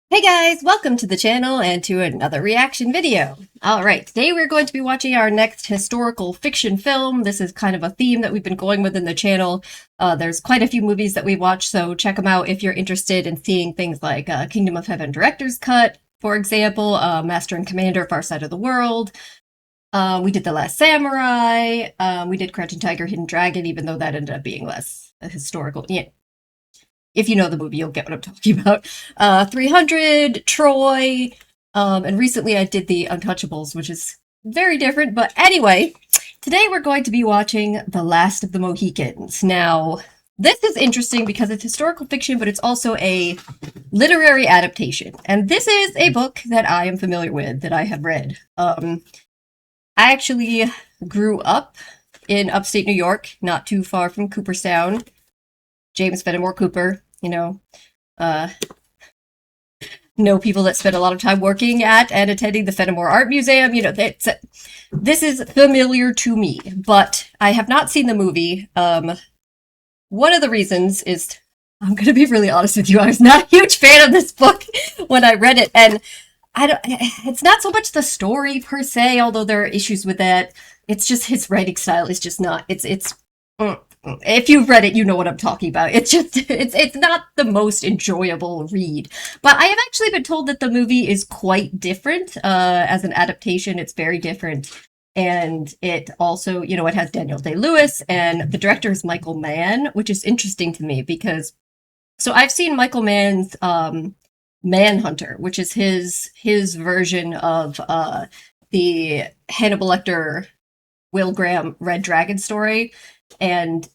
Hey guys, welcome to the channel and to another reaction video. Alright, today we're going to be watching our next historical fiction film. This is kind of a theme that we've been going with in the channel. There's quite a few movies that we watch, so check them out if you're interested in seeing things like Kingdom of Heaven Director's Cut, for example, Master and Commander, Far Side of the World. We did The Last Samurai. We did Crouching Tiger, Hidden Dragon, even though that ended up being less historical. Yeah, if you know the movie, you'll get what I'm talking about. 300, Troy, and recently I did The Untouchables, which is very different. But anyway, today we're going to be watching The Last of the Mohicans. Now, this is interesting because it's historical fiction, but it's also a literary adaptation. And this is a book that I am familiar with, that I have read. I actually grew up in upstate New York, not too far from Cooperstown. James Fenimore Cooper, know people that spend a lot of time working at and attending the Fenimore Art Museum. This is familiar to me, but I have not seen the movie. One of the reasons is, I'm going to be really honest with you, I was not a huge fan of this book when I read it, and it's not so much the story per se, although there are issues with that. It's just his writing style is just not, if you've read it, you know what I'm talking about. It's not the most enjoyable read. But I have actually been told that the movie is quite different. As an adaptation, it's very different. And it also, it has Daniel Day-Lewis, and the director is Michael Mann, which is interesting to me because, so I've seen Michael Mann's Manhunter, which is his version of the Hannibal Lecter, Will Graham Red Dragon story. And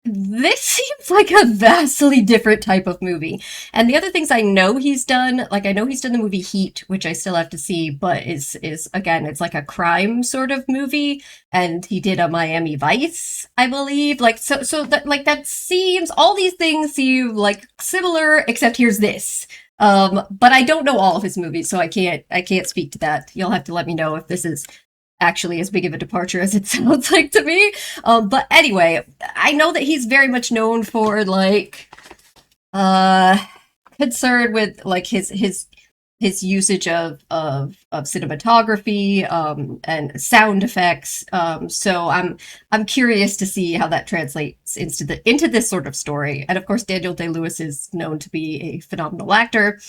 this seems like a vastly different type of movie. And the other things I know he's done, like I know he's done the movie Heat, which I still have to see, but is again, it's like a crime sort of movie. And he did a Miami Vice, I believe. That seems, all these things seem like similar, except here's this. But I don't know all of his movies, so I can't speak to that. You'll have to let me know if this is actually as big of a departure as it sounds like to me. But anyway, I know that he's very much known for concern with like his usage of cinematography and sound effects. So I'm curious to see how that translates into this sort of story. And of course, Daniel Day-Lewis is known to be a phenomenal actor.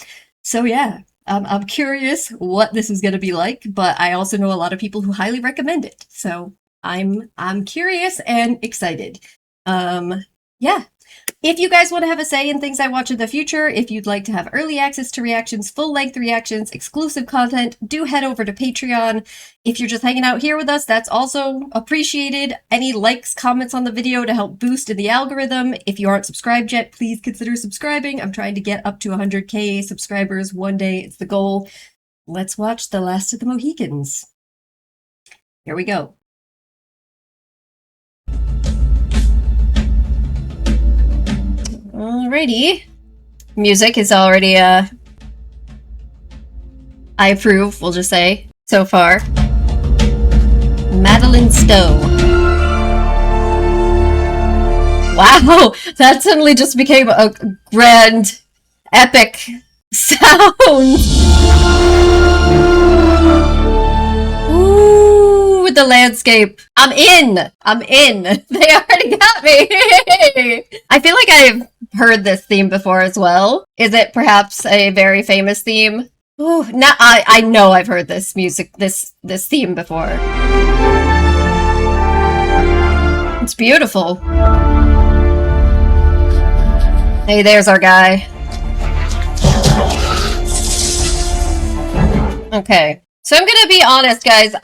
So yeah. I'm curious what this is going to be like, but I also know a lot of people who highly recommend it. So I'm curious and excited. Yeah. If you guys want to have a say in things I watch in the future, if you'd like to have early access to reactions, full-length reactions, exclusive content, do head over to Patreon. If you're just hanging out here with us, that's also appreciated. Any likes, comments on the video to help boost in the algorithm. If you aren't subscribed yet, please consider subscribing. I'm trying to get up to 100K subscribers one day. It's the goal. Let's watch The Last of the Mohicans. Here we go. Alrighty. Music is already, I approve, we'll just say, so far. Madeline Stowe. Wow, that suddenly just became a grand, epic sound. Ooh, with the landscape. I'm in. They already got me. I feel like I've heard this theme before as well. Is it perhaps a very famous theme? Ooh, I know I've heard this music, this theme before. It's beautiful. Hey, there's our guy. Okay. So I'm gonna be honest, guys.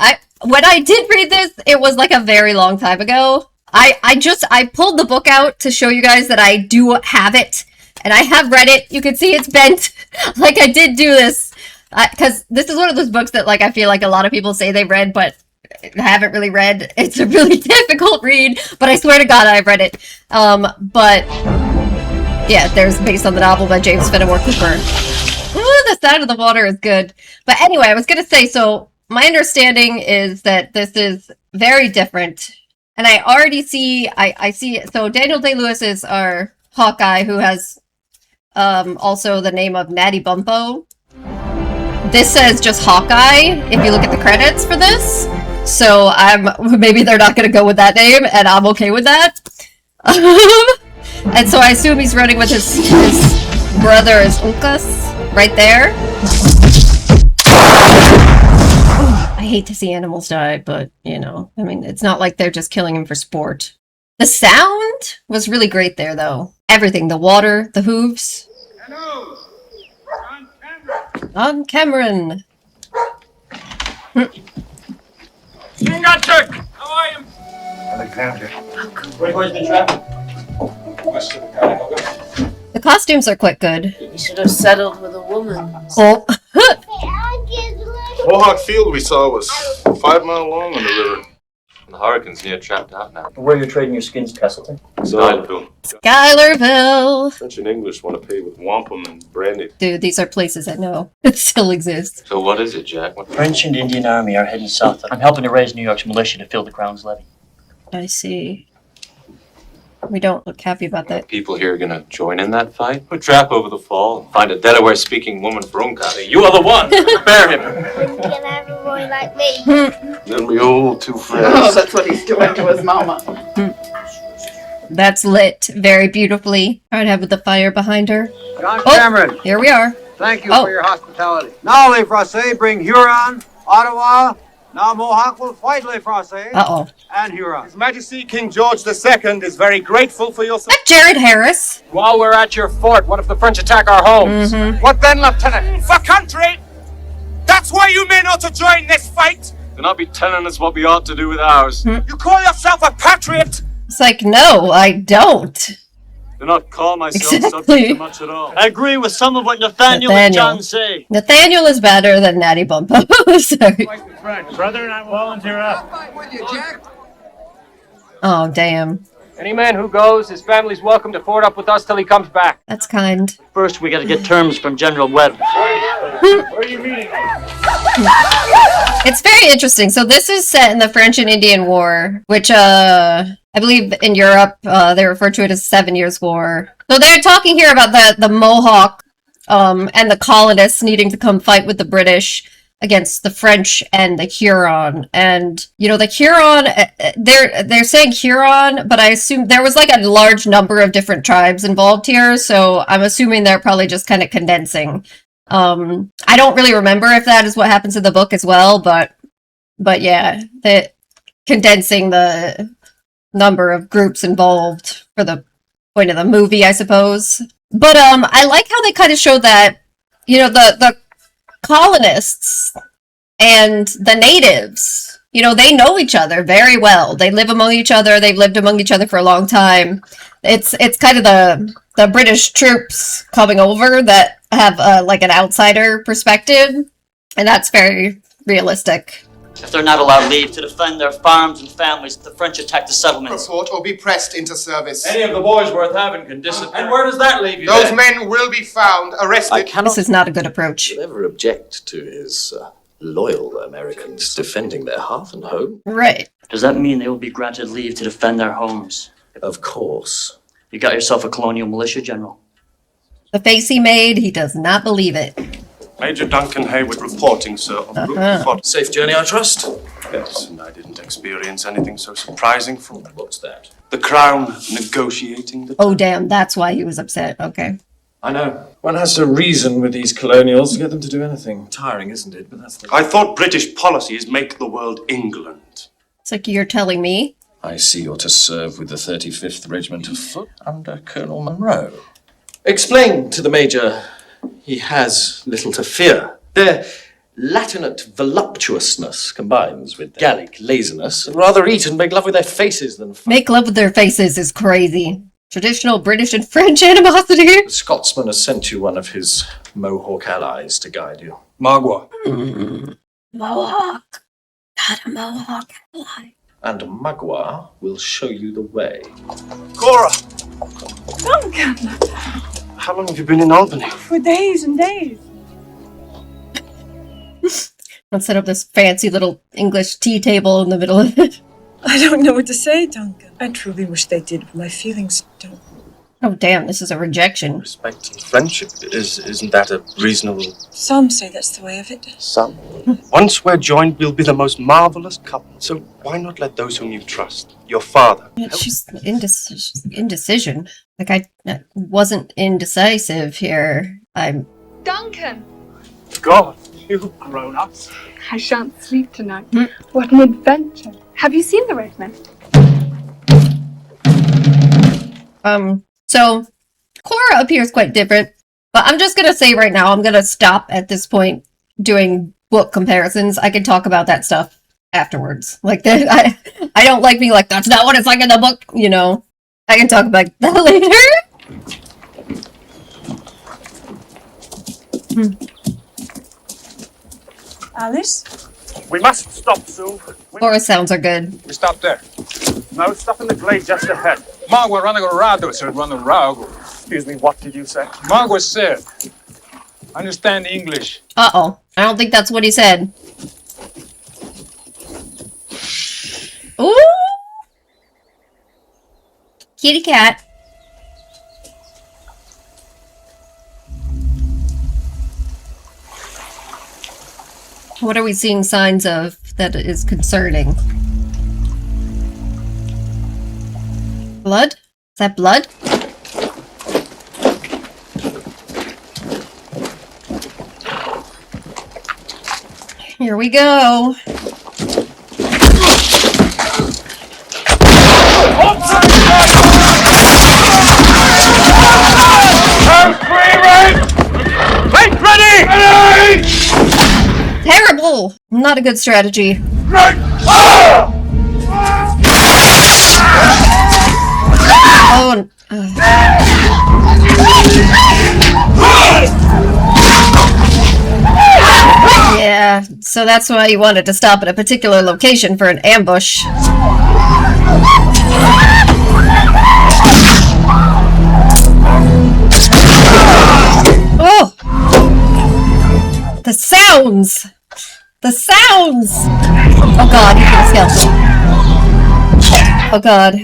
When I did read this, it was like a very long time ago. I pulled the book out to show you guys that I do have it, and I have read it. You can see it's bent. Like, I did do this, because this is one of those books that, like, I feel like a lot of people say they've read, but haven't really read. It's a really difficult read, but I swear to God I've read it. But, yeah, there's based on the novel by James Fenimore Cooper. Ooh, the sound of the water is good. But anyway, I was gonna say, so, my understanding is that this is very different. And I already see, I see, so Daniel Day-Lewis is our Hawkeye, who has also the name of Natty Bumpo. This says just Hawkeye, if you look at the credits for this. So maybe they're not gonna go with that name, and I'm okay with that. And so I assume he's running with his brother as Uncas, right there. I hate to see animals die, but, you know, I mean, it's not like they're just killing him for sport. The sound was really great there, though. Everything, the water, the hooves. Hello, On Cameron. Gatchuk! How are you? Alexander. Where's the traffic? West of the Congo. The costumes are quite good. You should have settled with a woman. Oh. Mohawk Field we saw was 5 miles long on the river. The Hurricane's near trapped out now. Where you're trading your skins, Castleton? Skylerville. Schuylerville. French and English want to pay with wampum and brandy. Dude, these are places I know. It still exists. So what is it, Jack? What... French and Indian Army are heading south. I'm helping to raise New York's militia to fill the Crown's levy. I see. We don't look happy about that. People here gonna join in that fight? We'll trap over the fall and find a Delaware-speaking woman for Uncas. You are the one! Prepare him! Wouldn't you have a boy like me? Then we all two friends. Oh, that's what he's doing to his mama. That's lit very beautifully. I'd have the fire behind her. John Oh. Cameron, Here we are. thank you Oh. for your hospitality. Now, Les Français bring Huron, Ottawa. Now Mohawk will fight Les Français Uh-oh. and Huron. His Majesty King George II is very grateful for your support. That's Jared Harris. While we're at your fort, what if the French attack our homes? What then, Lieutenant? For country! That's why you men ought to join this fight! Do not be telling us what we ought to do with ours. You call yourself a patriot? It's like, no, I don't. Do not call myself Exactly. subject to much at all. I agree with some of what Nathaniel and John say. Nathaniel is better than Natty Bumpo. Sorry. Brother and I volunteer up. Oh, damn. Any man who goes, his family's welcome to fort up with us till he comes back. That's kind. First, we gotta get terms from General Webb. Where are you meeting? It's very interesting. So this is set in the French and Indian War, which I believe in Europe they refer to it as 7 Years' War. So they're talking here about the Mohawk and the colonists needing to come fight with the British against the French and the Huron. And you know, the Huron, they're saying Huron, but I assume there was like a large number of different tribes involved here, so I'm assuming they're probably just kind of condensing. I don't really remember if that is what happens in the book as well, but yeah, condensing the number of groups involved for the point of the movie, I suppose. But I like how they kind of show that, you know, the colonists and the natives, you know, they know each other very well. They live among each other. They've lived among each other for a long time. It's kind of the British troops coming over that have like an outsider perspective, and that's very realistic. If they're not allowed leave to defend their farms and families, the French attack the settlements. Report or be pressed into service. Any of the boys worth having can disappear. And where does that leave you? Those men will be found, arrested. This is not a good approach. Never object to his loyal Americans defending their hearth and home. Right. Does that mean they will be granted leave to defend their homes? Of course. You got yourself a colonial militia, General. The face he made, he does not believe it. Major Duncan Hayward reporting, sir. En route to Fort. Safe journey, I trust? Yes, and I didn't experience anything so surprising from What's that? the Crown negotiating the... Oh, damn, that's why he was upset. Okay. I know. One has to reason with these colonials to get them to do anything. Tiring, isn't it? But that's the... I thought British policy is make the world England. It's like you're telling me. I see you're to serve with the 35th Regiment of Foot under Colonel Monroe. Explain to the Major he has little to fear. Their Latinate voluptuousness combines with Gallic laziness, and rather eat and make love with their faces than fight. Make love with their faces is crazy. Traditional British and French animosity. The Scotsman has sent you one of his Mohawk allies to guide you. Magua. Mohawk. Not a Mohawk ally. And Magua will show you the way. Cora! How long have you been in Albany? For days and days. Let's set up this fancy little English tea table in the middle of it. I don't know what to say, Duncan. I truly wish they did, but my feelings don't. Oh, damn, this is a rejection. Respect and friendship, isn't that a reasonable... Some say that's the way of it. Some. Once we're joined, we'll be the most marvelous couple. So why not let those whom you trust, your father... She's indecision. Like, I wasn't indecisive here. I'm... Duncan! God, you've grown up. I shan't sleep tonight. What an adventure. Have you seen the Red Men? So, Cora appears quite different, but I'm just gonna say right now, I'm gonna stop at this point doing book comparisons. I can talk about that stuff afterwards. Like, I don't like being like, that's not what it's like in the book, you know. I can talk about that later. Alice? We must stop soon. Cora's sounds are good. We stop there. No, stop in the glade just ahead. Margaret running around us, running around. Excuse me, what did you say? Margaret said, understand English. Uh-oh. I don't think that's what he said. Ooh! Kitty cat. What are we seeing signs of that is concerning? Blood? Is that blood? Here we go. Terrible! Not a good strategy. Oh. Yeah, so that's why you wanted to stop at a particular location for an ambush. Oh! The sounds! The sounds! Oh god, he's gonna skeleton. Oh god.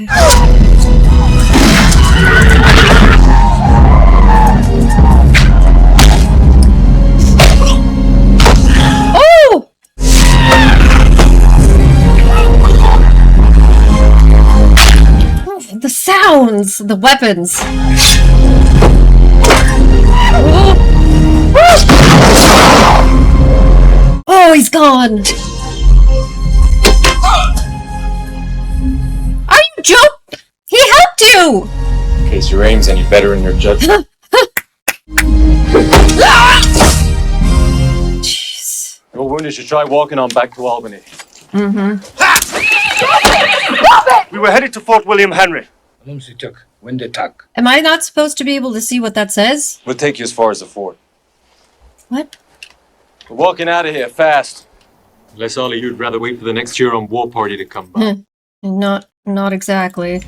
Oh! The sounds! The weapons! Oh, he's gone! Are you joking? He helped you! In case your aim's any better in your judgment. Jeez. You're wounded, you should try walking on back to Albany. Mm-hmm. We were headed to Fort William Henry. Am I not supposed to be able to see what that says? We'll take you as far as the fort. What? We're walking out of here fast. Unless, Ollie, you'd rather wait for the next Huron war party to come by. Not exactly.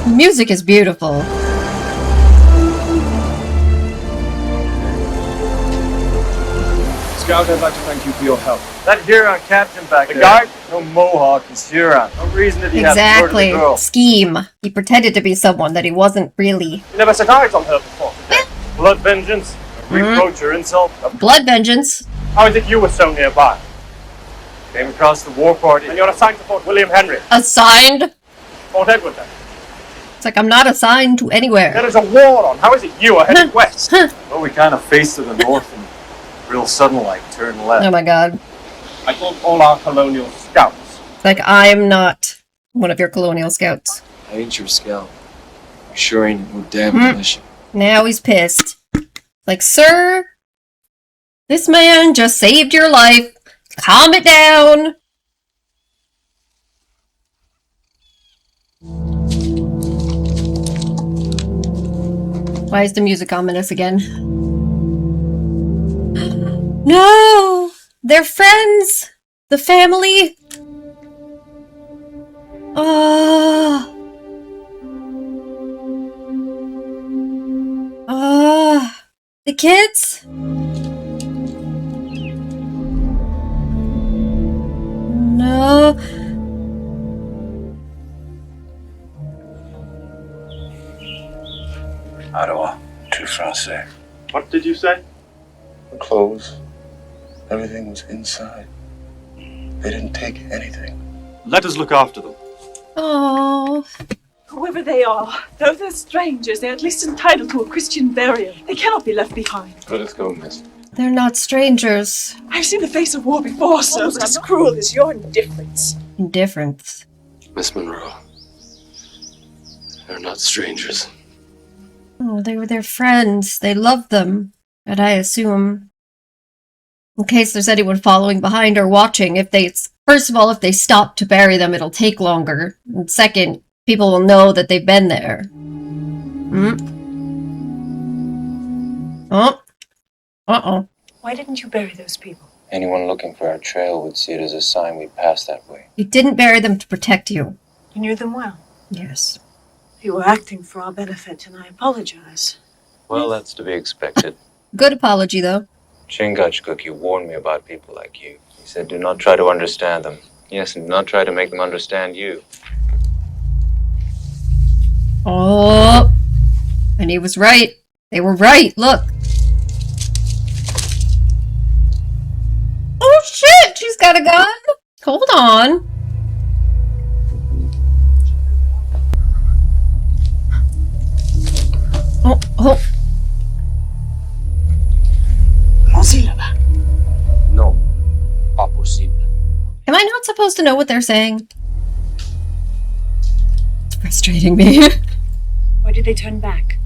The music is beautiful. Scout, I'd like to thank you for your help. That Huron captain back there. The guard? No Mohawk, he's Huron. No reason that he has to murder Exactly. the girl. Scheme. He pretended to be someone that he wasn't really. You never set eyes on her before. Blood vengeance, reproach or insult. Blood vengeance. How is it you were so nearby? Came across the war party. And you're assigned to Fort William Henry. Assigned? Fort Edward then. It's like I'm not assigned to anywhere. There is a war on. How is it you are heading west? Well, we kind of faced to the north and real sudden like turn left. Oh my god. I told all our colonial scouts. It's like I'm not one of your colonial scouts. I ain't your scout. You sure ain't no damn militia. Now he's pissed. Like, sir, this man just saved your life. Calm it down. Why is the music ominous again? No! They're friends! The family! Oh. The kids? Ottawa, tout français. What did you say? The clothes, everything was inside. They didn't take anything. Let us look after them. Oh. Whoever they are, though they're strangers, they're at least entitled to a Christian burial. They cannot be left behind. Let us go, miss. They're not strangers. I've seen the face of war before, almost as cruel as your indifference. Indifference. Miss Monroe. They're not strangers. Oh, they were their friends. They loved them. And I assume, in case there's anyone following behind or watching, first of all, if they stop to bury them, it'll take longer. And second, people will know that they've been there. Oh. Uh-oh. Why didn't you bury those people? Anyone looking for our trail would see it as a sign we passed that way. You didn't bury them to protect you. You knew them well. Yes. You were acting for our benefit, and I apologize. Well, that's to be expected. Good apology, though. Chingachgook, you warned me about people like you. He said, do not try to understand them. Yes, and do not try to make them understand you. Oh. And he was right. They were right. Look. Oh, shit! She's got a gun? Hold on. Oh. No, pas possible. Am I not supposed to know what they're saying? It's frustrating me. Why did they turn back?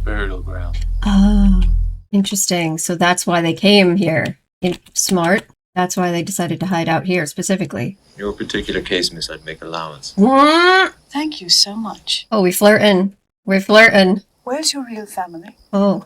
Burial ground. Oh, interesting. So that's why they came here. Smart. That's why they decided to hide out here specifically. Your particular case, miss, I'd make allowance. Thank you so much. Oh, we flirting. We're flirting. Where's your real family? Oh.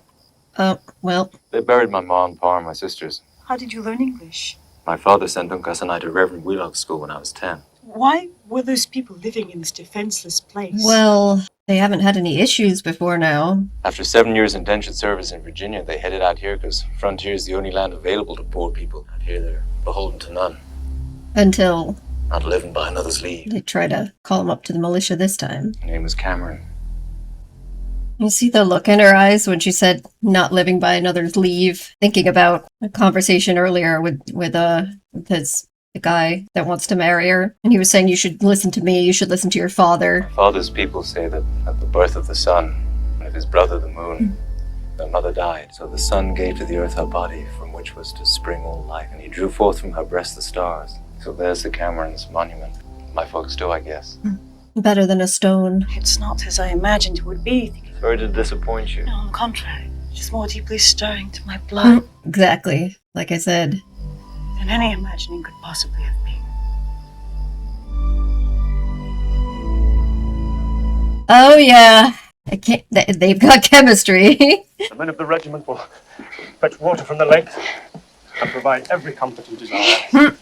Well. They buried my mom, pa, and my sisters. How did you learn English? My father sent Uncas and I to Reverend Wheelock's school when I was 10. Why were those people living in this defenseless place? Well, they haven't had any issues before now. After 7 years in indentured service in Virginia, they headed out here because frontier is the only land available to poor people. Out here, they're beholden to none. Until Not living by another's leave. they try to call him up to the militia this time. Her name was Cameron. You see the look in her eyes when she said not living by another's leave, thinking about a conversation earlier with the guy that wants to marry her. And he was saying, you should listen to me, you should listen to your father. My father's people say that at the birth of the sun, and of his brother the moon, their mother died. So the sun gave to the earth her body, from which was to spring all life, and he drew forth from her breast the stars. So there's the Cameron's monument. My folks do, I guess. Better than a stone. It's not as I imagined it would be. Sorry to disappoint you. No, on the contrary. It's more deeply stirring to my blood Exactly. Like I said. than any imagining could possibly have been. Oh yeah. They've got chemistry. The men of the regiment will fetch water from the lake and provide every comfort you desire.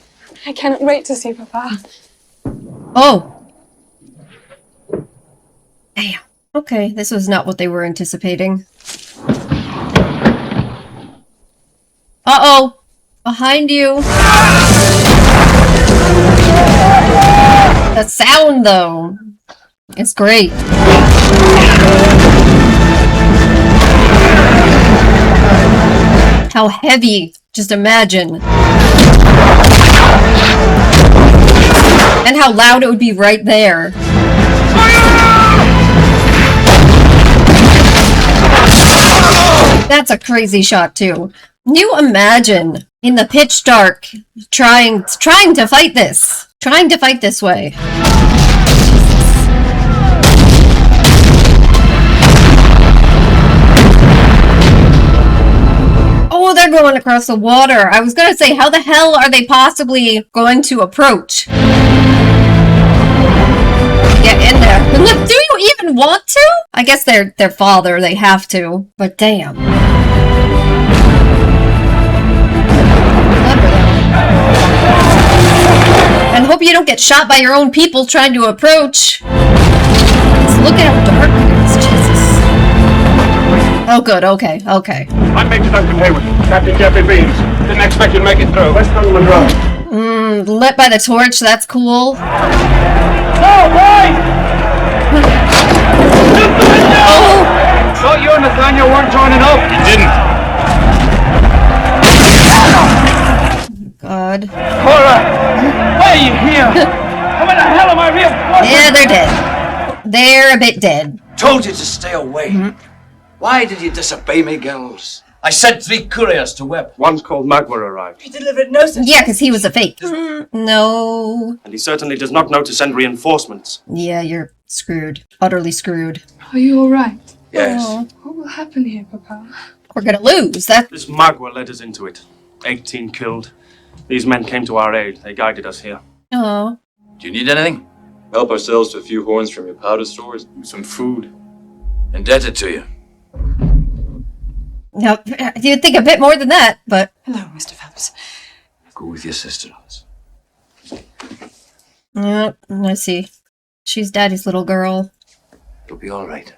I cannot wait to see Papa. Oh. Damn. Okay, this was not what they were anticipating. Uh-oh! Behind you! The sound, though! It's great. How heavy! Just imagine. And how loud it would be right there. That's a crazy shot, too. You imagine in the pitch dark trying to fight this. Trying to fight this way. Oh, they're going across the water. I was gonna say, how the hell are they possibly going to approach? Get in there. Look, do you even want to? I guess they're their father, they have to. But damn. And hope you don't get shot by your own people trying to approach. Just look at how dark it is, Jesus. Oh good, okay. I'm Major Duncan Hayward, Captain Jeffrey Beams. Didn't expect you to make it through. West Monroe. Lit by the torch, that's cool. No, boy! Oh! Thought you and Nathaniel weren't joining up. You didn't. God. Cora! Why are you here? How in the hell am I reinforcing? Yeah, they're dead. They're a bit dead. Told you to stay away. Why did you disobey me, girls? I sent 3 couriers to Webb. One called Magua arrived. He delivered no such. Yeah, because he was a fake. No. And he certainly does not know to send reinforcements. Yeah, you're screwed. Utterly screwed. Are you all right? Yes. Oh, What will happen here, Papa? we're gonna lose. That. This Magua led us into it. 18 killed. These men came to our aid. They guided us here. Oh. Do you need anything? Help ourselves to a few horns from your powder stores, some food. Indebted to you. No, you'd think a bit more than that, but. Hello, Mr. Phelps. Go with your sister, Alice. Yep, I see. She's Daddy's little girl. It'll be all right.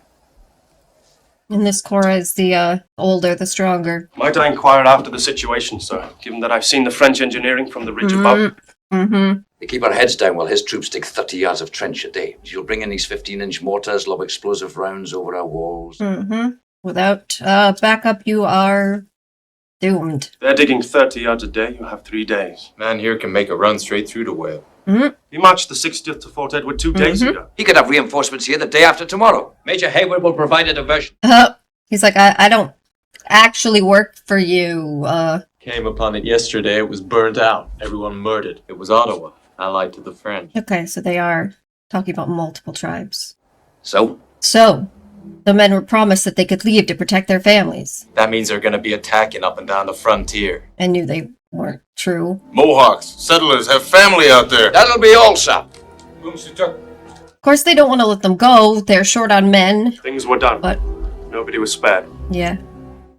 And this Cora is the older, the stronger. Might I inquire after the situation, sir, given that I've seen the French engineering from the ridge above? We keep our heads down while his troops dig 30 yards of trench a day. You'll bring in these 15-inch mortars, lob explosive rounds over our walls. Without backup, you are doomed. They're digging 30 yards a day. You have 3 days. Man here can make a run straight through to Webb. He marched the 60th to Fort Edward 2 days ago. He could have reinforcements here the day after tomorrow. Major Hayward will provide a diversion. He's like, I don't actually work for you. Came upon it yesterday. It was burnt out. Everyone murdered. It was Ottawa, allied to the French. Okay, so they are talking about multiple tribes. So, the men were promised that they could leave to protect their families. That means they're going to be attacking up and down the frontier. I knew they weren't true. Mohawks, settlers, have family out there. that'll be all, sir. Of course, they don't want to let them go. They're short on men. Things were done. But nobody was spared. yeah,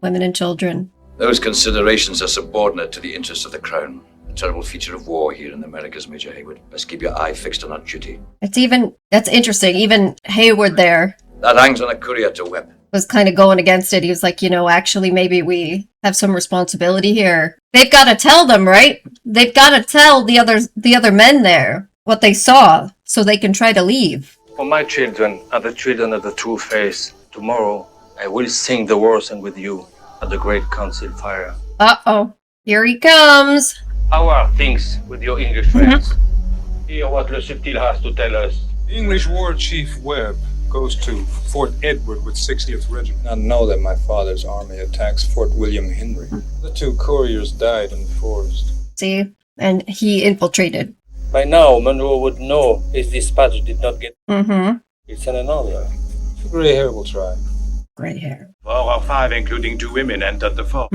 women and children. Those considerations are subordinate to the interests of the Crown. A terrible feature of war here in the Americas, Major Hayward. Best keep your eye fixed on our duty. That's interesting. Even Hayward there That hangs on a courier to Webb. was kind of going against it. He was like, actually, maybe we have some responsibility here. They've got to tell them, right? They've got to tell the other men there what they saw so they can try to leave. For my children are the children of the true faith. Tomorrow, I will sing the war song with you at the great council fire. Uh-oh. Here he comes. How are things with your English friends? Hear what Le Subtil has to tell us. English War Chief Webb goes to Fort Edward with 60th Regiment. I know that my father's army attacks Fort William Henry. The 2 couriers died in the forest. See? And he infiltrated. By now, Monroe would know his dispatch did not get. It's an another. The gray hair will try. Gray hair. 4 or 5, including 2 women, entered the fort.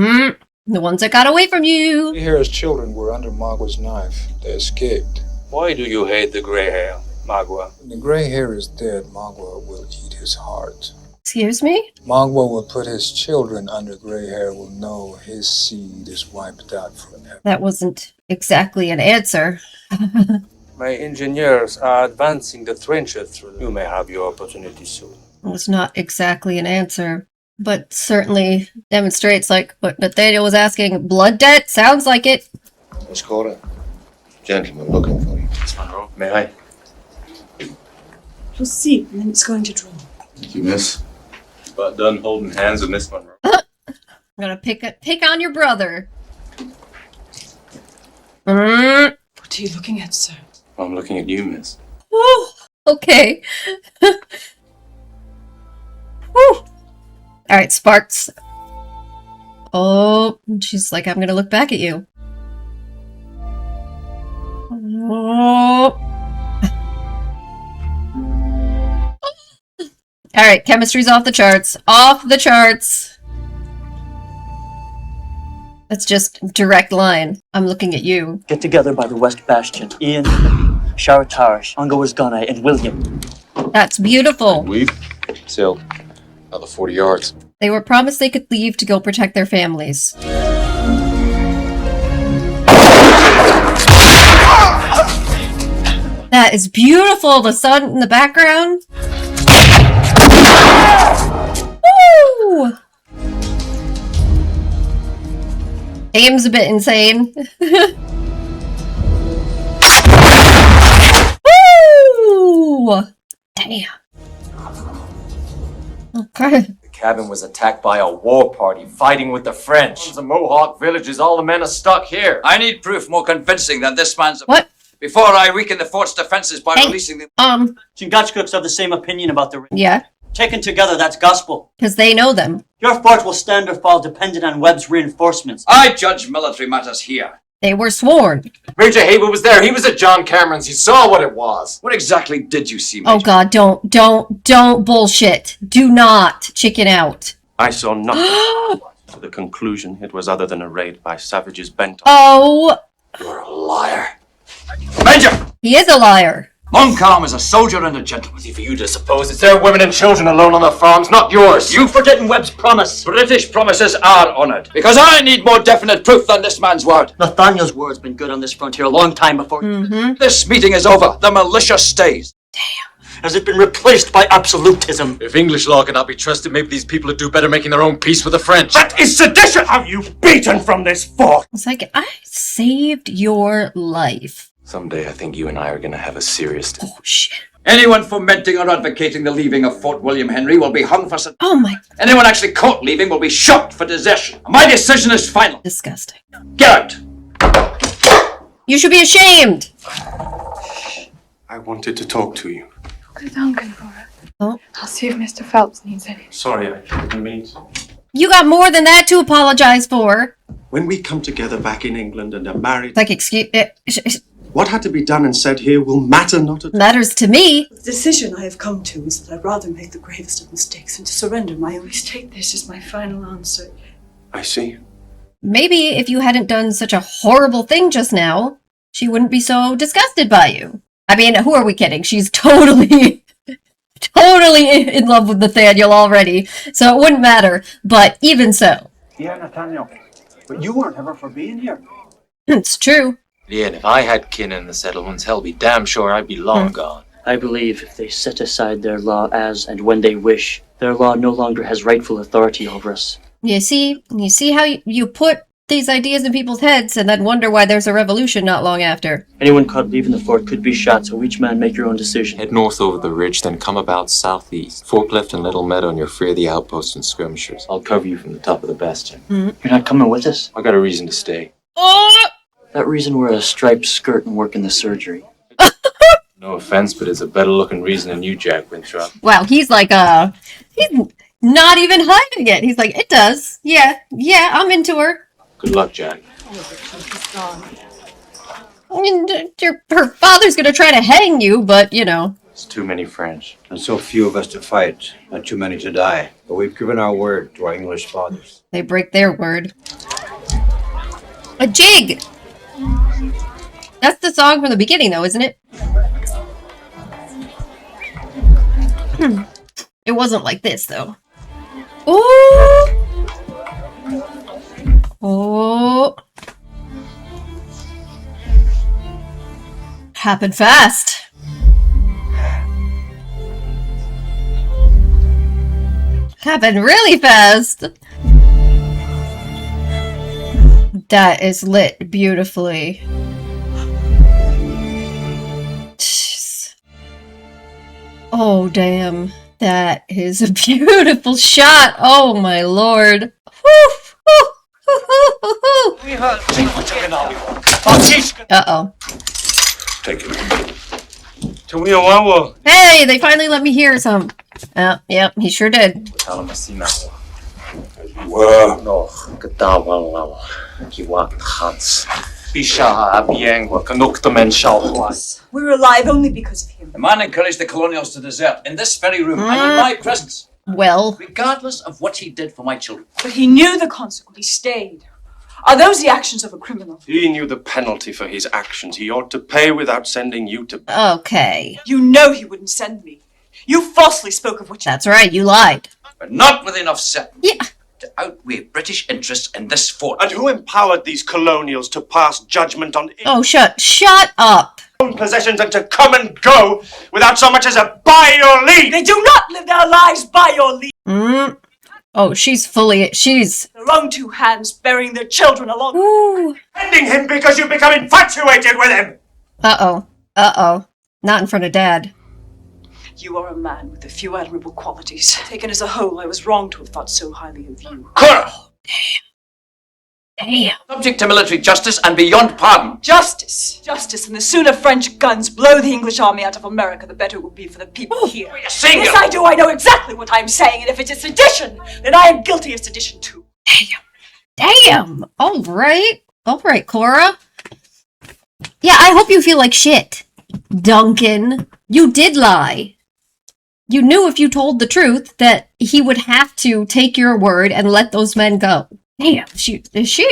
The ones that got away from you. Gray hair's children were under Magua's knife. They escaped. Why do you hate the gray hair, Magua? When the gray hair is dead, Magua will eat his heart. Excuse me? Magua will put his children under gray hair, will know his seed is wiped out forever. That wasn't exactly an answer. My engineers are advancing the trenches through. You may have your opportunity soon. It was not exactly an answer, but certainly demonstrates like what Nathaniel was asking. Blood debt? Sounds like it. Miss Cora, gentleman looking for you. Miss Monroe, may I? We'll see, and then it's going to draw. Thank you, miss. But done holding hands with Miss Monroe. I'm gonna pick on your brother. What are you looking at, sir? I'm looking at you, miss. Oh, okay. Whew. All right, Sparks. Oh, she's like, I'm gonna look back at you. Oh. All right, chemistry's off the charts. Off the charts. That's just direct line. I'm looking at you. Get together by the West Bastion. Ian, Sharatarish, Ango's Gunai, and William. That's beautiful. We've sailed another 40 yards. They were promised they could leave to go protect their families. That is beautiful. The sun in the background. Woo! Aim's a bit insane. Damn. Okay. The cabin was attacked by a war party fighting with the French. The Mohawk villages, all the men are stuck here. I need proof more convincing than this man's. What? Before I weaken the fort's defenses by releasing them. Chingachgooks have the same opinion about the. Yeah. Taken together, that's gospel. Because they know them. Your fort will stand or fall dependent on Webb's reinforcements. I judge military matters here. They were sworn. Major Haber was there. He was at John Cameron's. He saw what it was. What exactly did you see, Major? Oh God, don't bullshit. Do not chicken out. I saw nothing. To the conclusion, it was other than a raid by savages bent on. Oh. You're a liar. Major! He is a liar. Montcalm is a soldier and a gentleman. Easy for you to suppose. It's their women and children alone on the farms, not yours. You've forgotten Webb's promise. British promises are honoured. Because I need more definite proof than this man's word. Nathaniel's word's been good on this frontier a long time before. This meeting is over. The militia stays. Has it been replaced by absolutism? If English law cannot be trusted, maybe these people would do better making their own peace with the French. That is sedition! Have you beaten from this fort? It's like, I saved your life. Someday I think you and I are gonna have a serious... Oh, shit. Anyone fomenting or advocating the leaving of Fort William Henry will be hung for... Oh my... Anyone actually caught leaving will be shot for desertion. My decision is final. Disgusting. Get out! You should be ashamed! I wanted to talk to you. Good Duncan for it. Oh. I'll see if Mr. Phelps needs any. Sorry, I didn't mean to. You got more than that to apologize for. When we come together back in England and are married... Like, excuse... What had to be done and said here will matter not at all. Matters to me. The decision I have come to is that I'd rather make the gravest of mistakes than to surrender my own. Please take this as my final answer. I see. Maybe if you hadn't done such a horrible thing just now, she wouldn't be so disgusted by you. I mean, who are we kidding? She's totally in love with Nathaniel already, so it wouldn't matter. But even so. Yeah, Nathaniel. But you weren't ever for being here. It's true. Yeah, and if I had kin in the settlements, hell, be damn sure I'd be long gone. I believe if they set aside their law as and when they wish, their law no longer has rightful authority over us. You see how you put these ideas in people's heads and then wonder why there's a revolution not long after. Anyone caught leaving the fort could be shot, so each man make your own decision. Head north over the ridge, then come about southeast. Forklift and Little Meadow, and you're free of the outposts and skirmishers. I'll cover you from the top of the bastion. You're not coming with us? I got a reason to stay. That reason wear a striped skirt and work in the surgery. No offense, but it's a better looking reason than you, Jack Winthrop. Wow, he's like, he's not even hiding it. He's like, it does. Yeah, I'm into her. Good luck, Jack. And her father's gonna try to hang you, but, you know. It's too many French. And so few of us to fight, not too many to die. But we've given our word to our English fathers. They break their word. A jig! That's the song from the beginning, though, isn't it? It wasn't like this, though. Ooh! Oh! Happened fast. Happened really fast. That is lit beautifully. Jeez. Oh, damn. That is a beautiful shot. Oh, my lord. Uh-oh. Take it. Hey, they finally let me hear some. Yep, he sure did. We We're alive only because of him. The man encouraged the colonials to desert in this very room and in my presence. Well. Regardless of what he did for my children. But he knew the consequence. He stayed. Are those the actions of a criminal? He knew the penalty for his actions. He ought to pay without sending you to... Okay. You know he wouldn't send me. You falsely spoke of what you... That's right, you lied. But not with enough set. Yeah. To outweigh British interests in this fort. And who empowered these colonials to pass judgment on Oh, shut up. own possessions and to come and go without so much as a by your leave? They do not live their lives by your leave. Oh, she's Their own two hands burying their children along. Ooh. Defending him because you become infatuated with him. Uh-oh. Not in front of Dad. You are a man with a few admirable qualities. Taken as a whole, I was wrong to have thought so highly of you. Cora! Damn. Subject to military justice and beyond pardon. Justice! Justice, and the sooner French guns blow the English army out of America, the better it will be for the people here. Single. Yes, I do. I know exactly what I'm saying, and if it's a sedition, then I am guilty of sedition too. Damn! Alright, Cora. Yeah, I hope you feel like shit. Duncan, you did lie. You knew if you told the truth that he would have to take your word and let those men go. Damn, she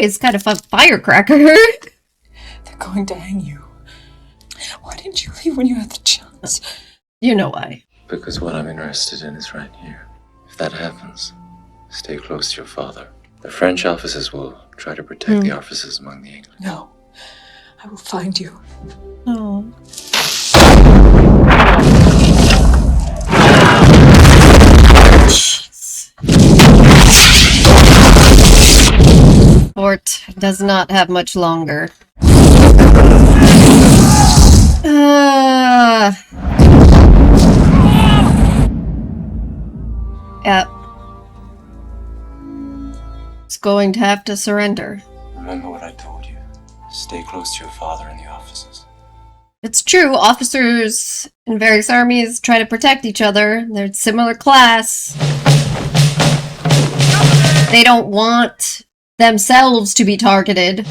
is kind of a firecracker. They're going to hang you. Why didn't you leave when you had the chance? You know why. Because what I'm interested in is right here. If that happens, stay close to your father. The French officers will try to protect the officers among the English. No. I will find you. Oh. Fort does not have much longer. Yep. It's going to have to surrender. Remember what I told you. Stay close to your father and the officers. It's true, officers in various armies try to protect each other. They're similar class. They don't want themselves to be targeted.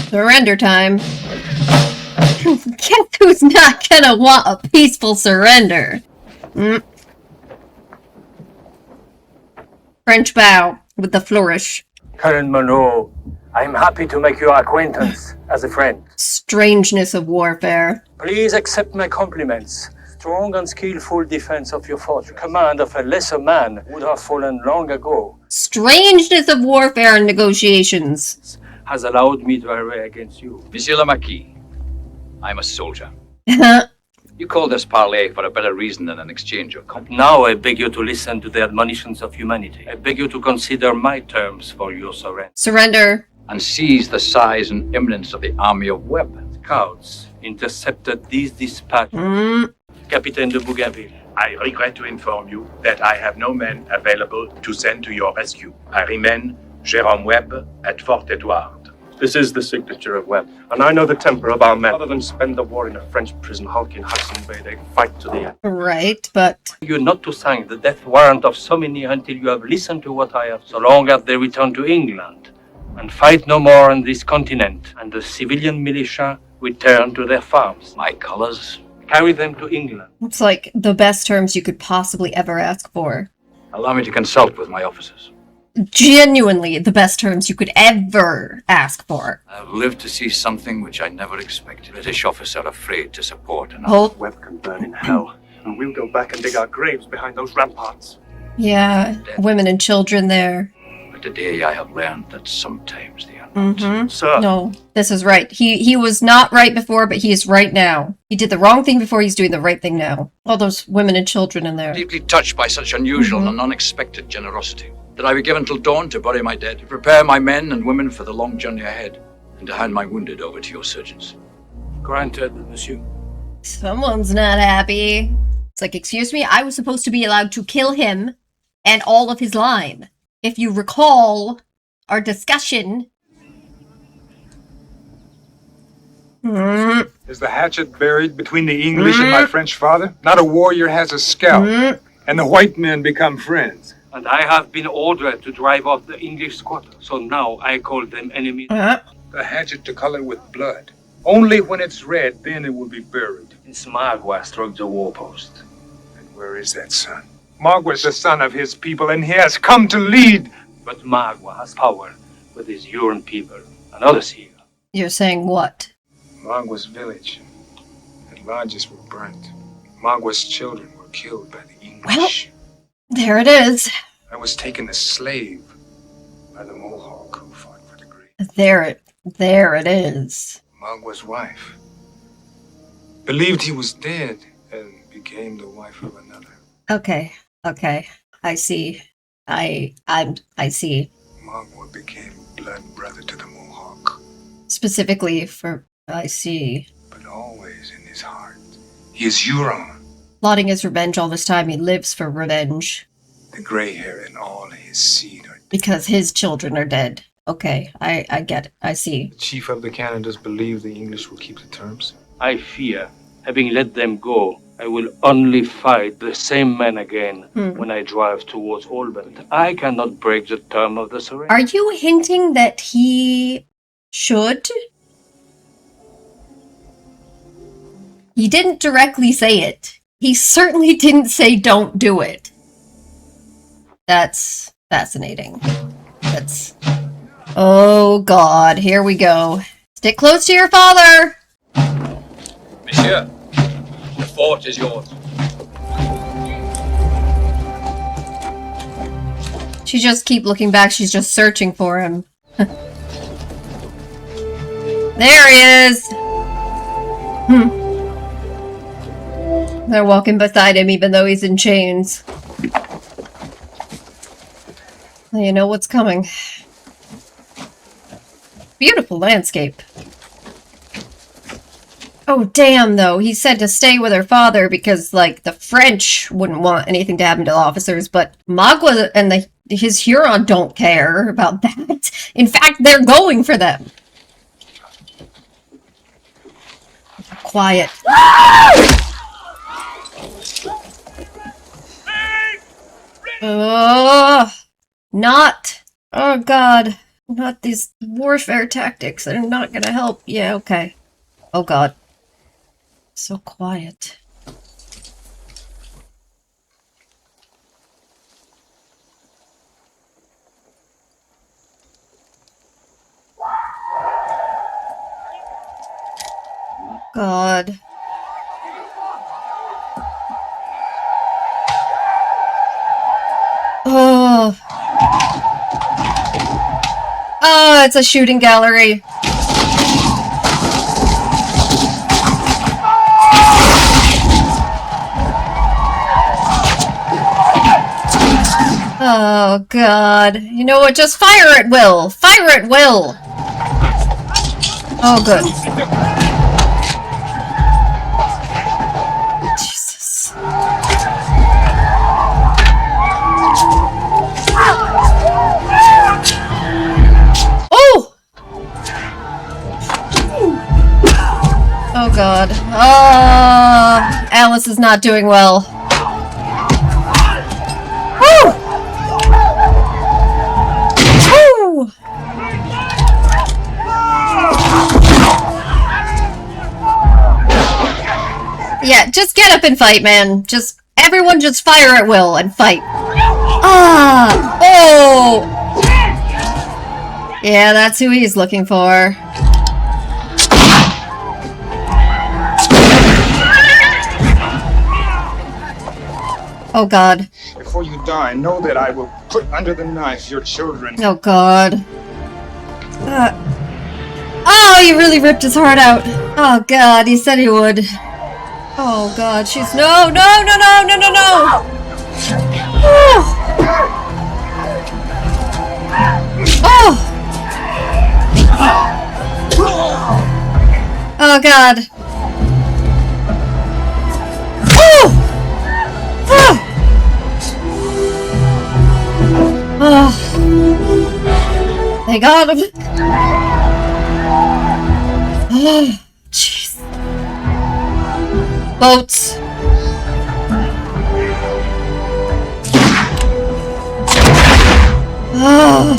Surrender time. Guess who's not gonna want a peaceful surrender? French bow with the flourish. Colonel Monroe, I'm happy to make your acquaintance as a friend. Strangeness of warfare. Please accept my compliments. Strong and skillful defense of your fort. Command of a lesser man would have fallen long ago. Strangeness of warfare and negotiations. Has allowed me to array against you. Monsieur le Marquis, I'm a soldier. Uh-huh. You called this parley for a better reason than an exchange of compliments. Now I beg you to listen to the admonitions of humanity. I beg you to consider my terms for your surrender. Surrender. And seize the size and imminence of the army of Webb. Scouts intercepted these dispatches. Capitaine de Bougainville. I regret to inform you that I have no men available to send to your rescue. I remain Jérôme Webb at Fort Edward. This is the signature of Webb, and I know the temper of our men. Rather than spend the war in a French prison hulk in Hudson Bay, they fight to the end. Right, but... You not to sign the death warrant of so many until you have listened to what I have, so long as they return to England, and fight no more on this continent, and the civilian militia return to their farms. My colors? Carry them to England. It's like the best terms you could possibly ever ask for. Allow me to consult with my officers. Genuinely the best terms you could ever ask for. I've lived to see something which I never expected. British officer afraid to support an Webb can burn in hell, and we'll go back and dig our graves behind those ramparts. Yeah, women and children there. But today I have learned that sometimes the Sir. No, this is right. He was not right before, but he is right now. He did the wrong thing before, he's doing the right thing now. All those women and children in there. Deeply touched by such unusual and unexpected generosity, that I be given till dawn to bury my dead, to prepare my men and women for the long journey ahead, and to hand my wounded over to your surgeons. Granted, monsieur. Someone's not happy. It's like, excuse me, I was supposed to be allowed to kill him and all of his line. If you recall our discussion... Is the hatchet buried between the English and my French father? Not a warrior has a scalp, and the white men become friends. And I have been ordered to drive off the English squatter, so now I call them enemies. The hatchet to color with blood. Only when it's red, then it will be buried. It's Magua struck the war post. And where is that son? Magwa's the son of his people, and he has come to lead. But Magua has power with his Huron people and others here. You're saying what? Magwa's village and lodges were burnt. Magwa's children were killed by the English. Well, there it is. I was taken as slave by the Mohawk who fought for the great. There it is. Magwa's wife believed he was dead and became the wife of another. Okay. I see. I see. Magwa became blood brother to the Mohawk. Specifically for... I see. But always in his heart, He is Huron. Plotting his revenge all this time. He lives for revenge. The gray hair in all his seed are Because his children are dead. Okay, I get it. I see. The chief of the Canadas believe the English will keep the terms. I fear, having let them go, I will only fight the same men again when I drive towards Albert. I cannot break the term of the surrender. Are you hinting that he should? He didn't directly say it. He certainly didn't say don't do it. That's fascinating. That's... Oh god, here we go. Stick close to your father! Monsieur, the fort is yours. She just keep looking back, she's just searching for him. There he is! They're walking beside him even though he's in chains. Well, you know what's coming. Beautiful landscape. Oh, damn, though. He said to stay with her father because, like, the French wouldn't want anything to happen to the officers, but Magua and his Huron don't care about that. In fact, they're going for them. Quiet. Not. Oh, God. Not these warfare tactics that are not gonna help. Yeah, okay. Oh, God. So quiet. God. Oh. Oh, it's a shooting gallery. Oh, God. You know what? Just fire at will. Fire at will. Oh, good. Jesus. Oh! Oh, God. Oh, Alice is not doing well. Woo! Woo! Yeah, just get up and fight, man. Just, everyone just fire at will and fight. Ah! Oh! Yeah, that's who he's looking for. Oh, God. Before you die, know that I will put under the knife your children. Oh, God. Oh, he really ripped his heart out. Oh, God, he said he would. Oh, God, she's... No, no, no, no, no, no, no! Oh! Oh, God. Oh! Oh! Oh. They got him. Oh, jeez. Boats. Oh.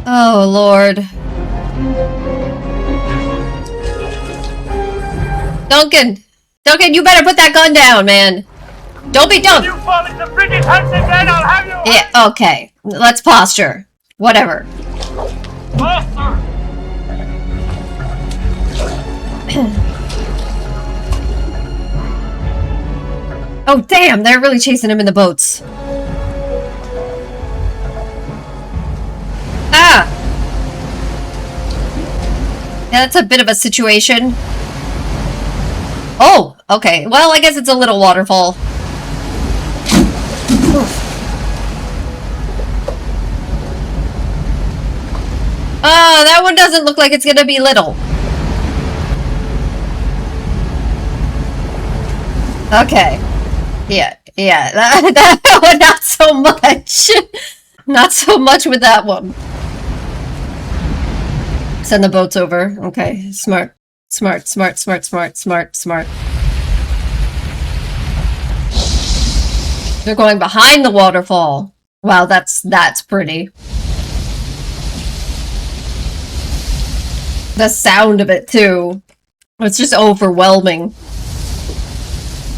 Oh, Lord. Duncan! Duncan, you better put that gun down, man! Don't be dumb! If you fall into British hands again, I'll have you! Yeah, okay. Let's posture. Whatever. Oh, damn! They're really chasing him in the boats. Ah! Yeah, that's a bit of a situation. Oh, okay. Well, I guess it's a little waterfall. Oh, that one doesn't look like it's gonna be little. Okay. Yeah. That one, not so much. Not so much with that one. Send the boats over. Okay. Smart. They're going behind the waterfall. Wow, that's pretty. The sound of it, too. It's just overwhelming.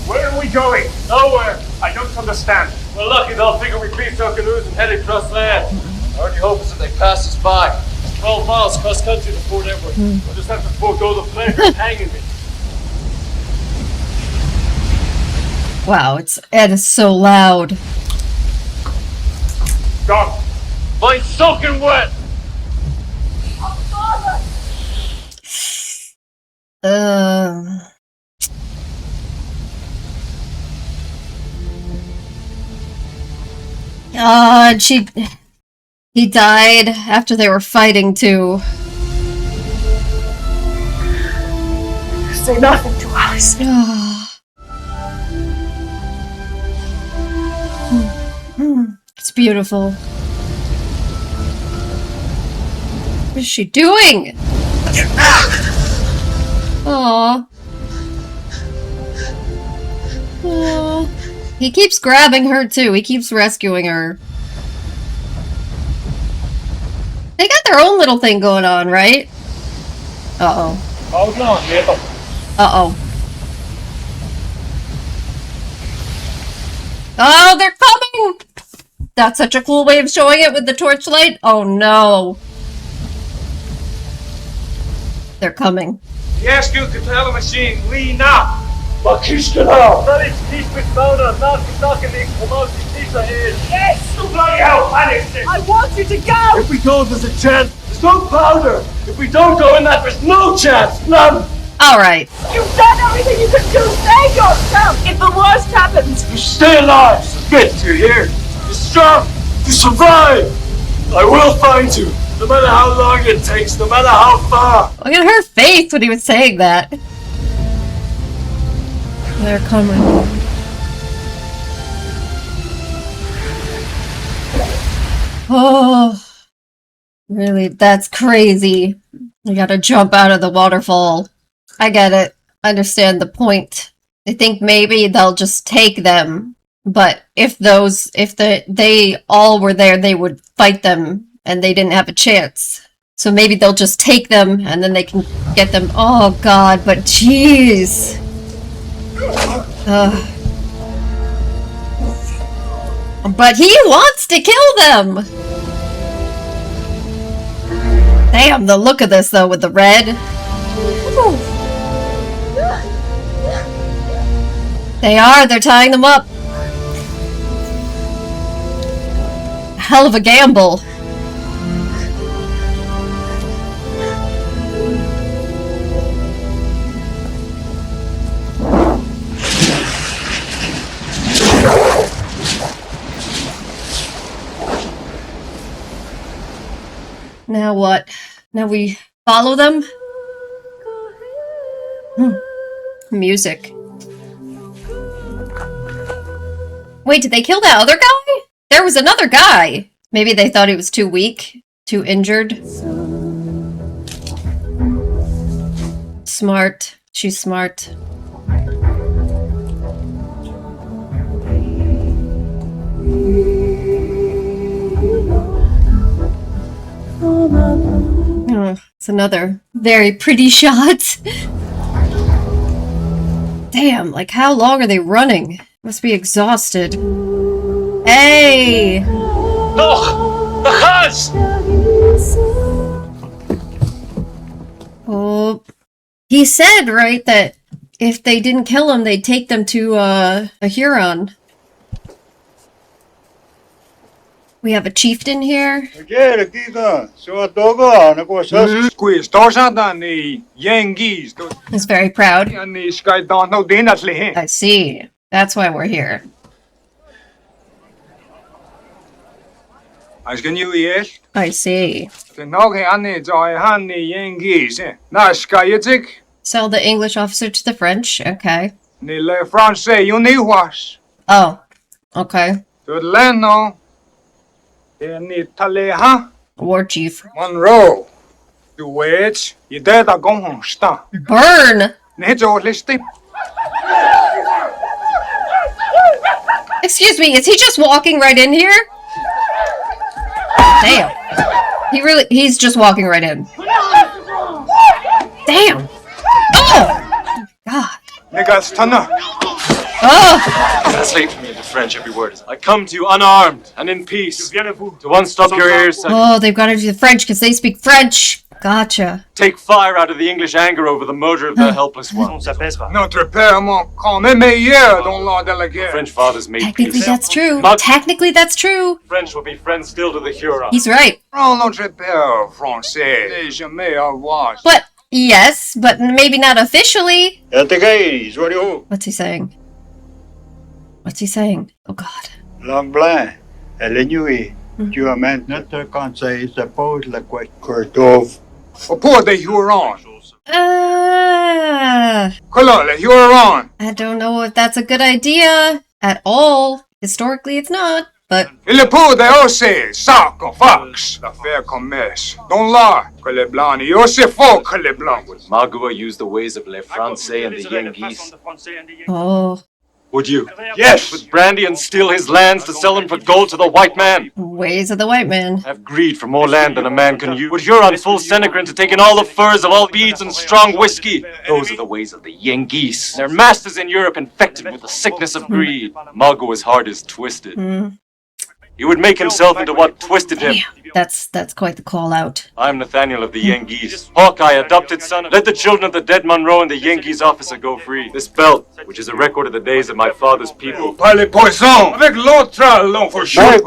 Where are we going? Nowhere. I don't understand. We're lucky they'll figure we beat our canoes and headed across land. Our only hope is that they pass us by. 12 miles cross country to Fort Edward. We'll just have to forego the pleasure of hanging me. Wow, it is so loud. Gone. Mine's soaking wet. And he died after they were fighting too. Say nothing to us. It's beautiful. What is she doing? Aww. Aww. He keeps grabbing her too. He keeps rescuing her. They got their own little thing going on, right? Uh-oh. Hold on, Mabel. Uh-oh. Oh, they're coming! That's such a cool way of showing it with the torchlight. Oh no. They're coming. Yes, you could have a machine. We now. But he's gonna. That is peace with Mona. Not talking the promoting pizza is. Yes! Bloody hell, Anderson! I want you to go! If we go, there's a chance. There's no powder. If we don't go in that, there's no chance. None. Alright. You've done everything you could do. Save yourself. If the worst happens. You stay alive. Submit. You hear? You're strong. You survive. I will find you. No matter how long it takes. No matter how far. Look at her face when he was saying that. They're coming. Oh, really? That's crazy. You gotta jump out of the waterfall. I get it. I understand the point. I think maybe they'll just take them. But if they all were there, they would fight them and they didn't have a chance. So maybe they'll just take them and then they can get them. Oh god, but jeez. But he wants to kill them! Damn, the look of this though with the red. They're tying them up. Hell of a gamble. Now what? Now we follow them? Music. Wait, did they kill that other guy? There was another guy! Maybe they thought he was too weak, too injured. Smart. She's smart. Oh, it's another very pretty shot. Damn, like how long are they running? Must be exhausted. Hey! No! The huts! Oh, he said, right, that if they didn't kill him, they'd take them to a Huron. We have a chieftain here. He's very proud. I see. That's why we're here. Aşkın yüyes. I see. Tenoge anne joy hanne Yankees. Naşkayetik. Sell the English officer to the French. Okay. Ni le français uniwas. Oh. Okay. Tudleno. Ni taleha. War chief. Monroe. Du vet, I det där gången sta. Burn! Nej, så listig. Excuse me, is he just walking right in here? Damn. He's just walking right in. Damn. Oh! God. Niggas tunna. Oh! Translate for me into French every word. I come to you unarmed and in peace. To unstop your ears. Oh, they've got to do the French because they speak French. Gotcha. Take fire out of the English anger over the murder of their helpless ones. Notre père mon quand même meilleur dans l'art de la guerre. French fathers made Technically, peace. that's true. But Technically, that's true. French will be friends still to the Hurons. He's right. Oh, notre père français n'est jamais avoir. But, yes, but maybe not officially. What's he saying? What's he saying? Oh, God. L'homme blanc, elle est nuit. Tu amènes notre conseil se pose la question. Au port des Hurons. Colon, les Hurons. I don't know if that's a good idea at all. Historically, it's not, but... Et le port des Osses, sarcophages. L'affaire commence. Dans l'art, que les Blancs n'y aussi fort que les Blancs. Magua used the ways of les Français and the Yengeese. Oh. Would you? Yes. With brandy and steal his lands to sell them for gold to the white man. Ways of the white man. Have greed for more land than a man can use. Would Huron full Senegrin to take in all the furs of all beads and strong whiskey. Those are the ways of the Yengeese. Their masters in Europe infected with the sickness of greed. Magua's heart is twisted. He would make himself into what twisted him. That's quite the call out. I'm Nathaniel of the Yengeese. Hawkeye, adopted son. Let the children of the dead Monroe and the Yengeese officer go free. This belt, which is a record of the days of my father's people. Pas les poisons. Avec l'autre, l'on for sure.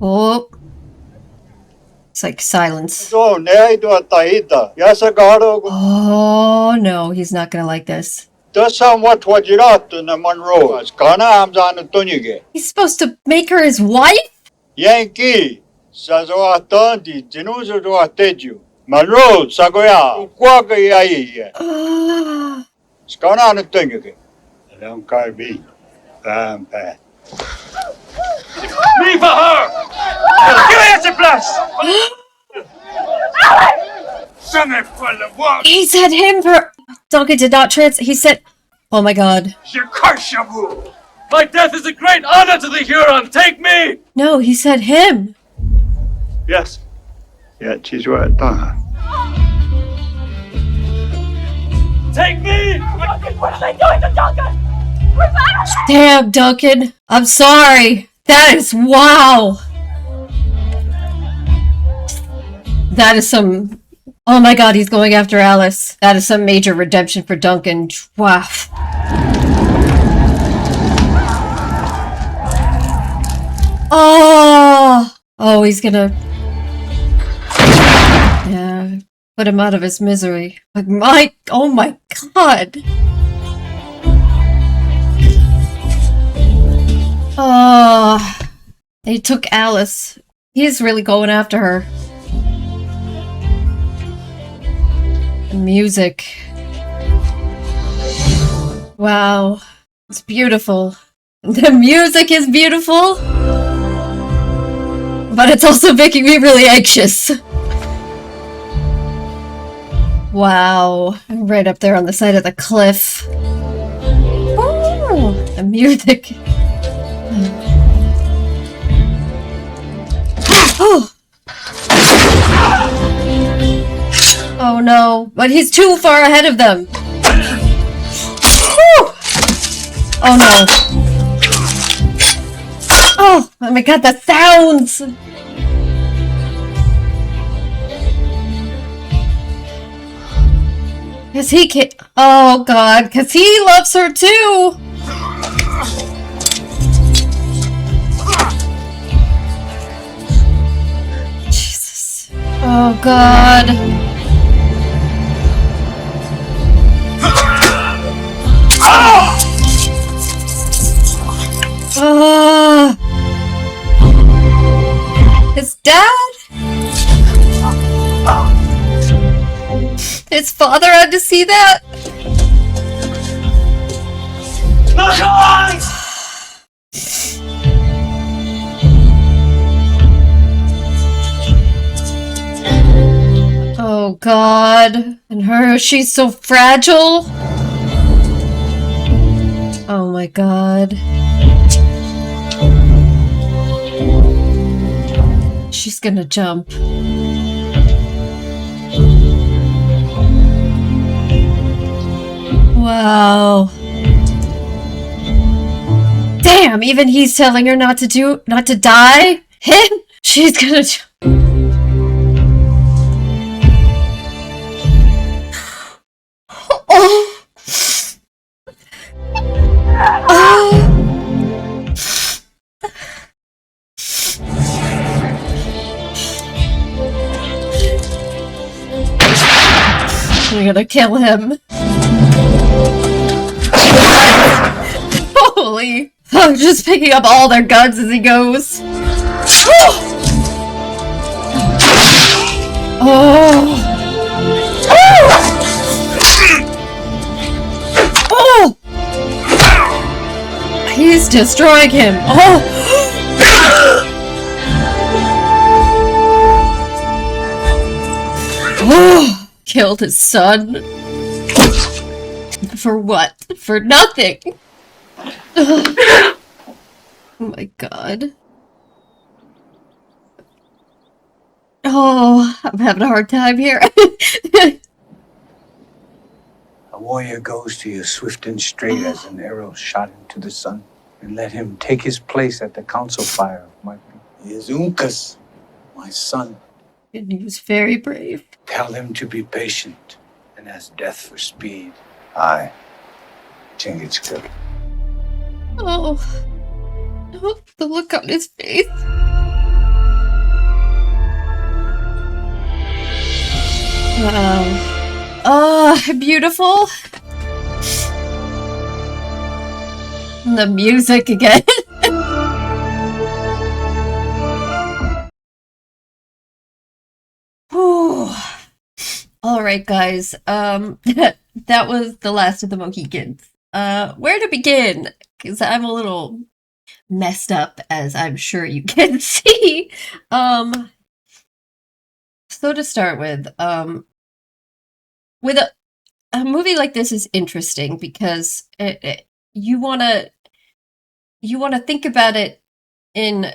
Oh. It's like silence. Oh no, he's not gonna like this. He's supposed to make her his wife? Yankee, Sazoatandi, Jinuzo Monroe, Sagoya, Quagaya. Skana Tunga. Don't carby. Pat. Leave her! Give us a plus! He said him for... Duncan did not he said... Oh my god. My death is a great honor to the Huron! Take me! No, he said him. Yes. Yeah, she's right there. Take me! What are they doing to Duncan? Damn, Duncan. I'm sorry. That is... Wow. That is some... Oh my god, he's going after Alice. That is some major redemption for Duncan. Wow. Oh! Oh, he's gonna... Yeah. Put him out of his misery. Like, oh my god! Oh... He took Alice. He's really going after her. The music. Wow. It's beautiful. The music is beautiful. But it's also making me really anxious. Wow. I'm right up there on the side of the cliff. Ooh, the music. Oh no, but he's too far ahead of them. Oh no. Oh my god, the sounds! Cause he can- Oh god, cause he loves her too! Jesus. Oh god. dad? His father had to see that? Oh god. And her, she's so fragile. Oh my god. She's gonna jump. Wow. Damn, even he's telling her not to die? Him? She's gonna jump. Oh. Oh. We're gonna kill him. Holy. I'm just picking up all their guns as he goes. Oh. Oh. He's destroying him. Oh. Oh. Killed his son. For what? For nothing. Oh my god. Oh, I'm having a hard time here. A warrior goes to you swift and straight as an arrow shot into the sun, and let him take his place at the council fire of my people. He is Uncas, my son. And he was very brave. Tell him to be patient and ask death for speed. I think it's good. Oh. Oh, the look on his face. Wow. Oh, beautiful. The music again. All right, guys. That was the last of the Mohicans. Where to begin? Because I'm a little messed up, as I'm sure you can see. So to start with a movie like this is interesting because you want to think about it in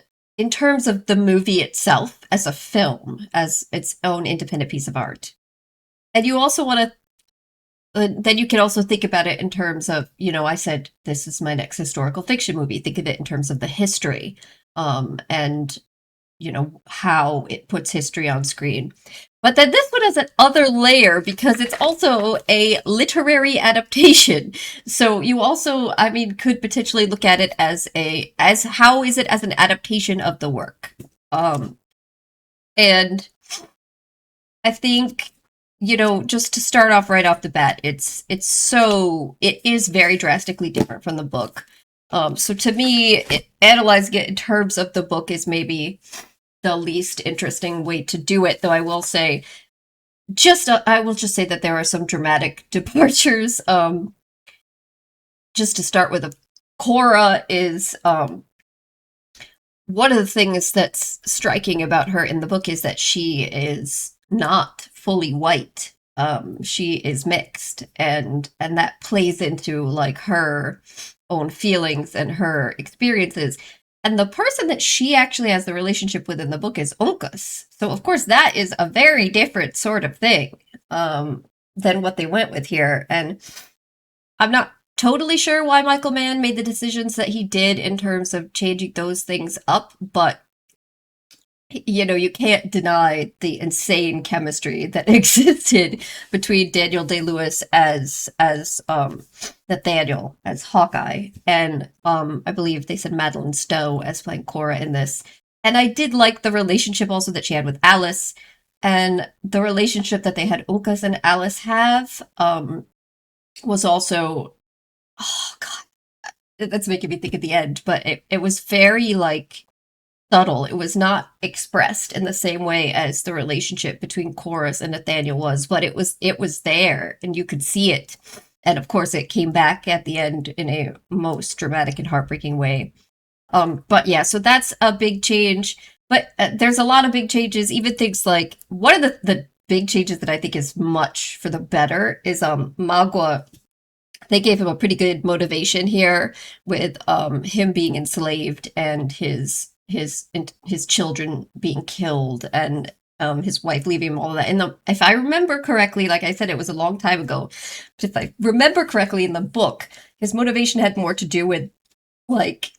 terms of the movie itself as a film, as its own independent piece of art. And you also want to then you can also think about it in terms of, I said this is my next historical fiction movie. Think of it in terms of the history, and how it puts history on screen. But then this one has an other layer because it's also a literary adaptation. So you also, could potentially look at it as how is it as an adaptation of the work? And I think, just to start off right off the bat, it is very drastically different from the book. So to me, analyzing it in terms of the book is maybe the least interesting way to do it, though I will say that there are some dramatic departures. Just to start with, Cora is one of the things that's striking about her in the book is that she is not fully white. She is mixed, and that plays into like her own feelings and her experiences. And the person that she actually has the relationship with in the book is Uncas. So of course that is a very different sort of thing than what they went with here. And I'm not totally sure why Michael Mann made the decisions that he did in terms of changing those things up, but you can't deny the insane chemistry that existed between Daniel Day-Lewis as Nathaniel, as Hawkeye, and I believe they said Madeline Stowe as playing Cora in this. And I did like the relationship also that she had with Alice, and the relationship that they had Uncas and Alice have was also, oh god, that's making me think at the end, but it was very like subtle. It was not expressed in the same way as the relationship between Chorus and Nathaniel was, but it was there and you could see it. And of course it came back at the end in a most dramatic and heartbreaking way. But yeah, so that's a big change. But there's a lot of big changes, even things like one of the big changes that I think is much for the better is Magua. They gave him a pretty good motivation here with him being enslaved and his children being killed and his wife leaving him, all of that. And if I remember correctly, like I said, it was a long time ago, but if I remember correctly in the book, his motivation had more to do with like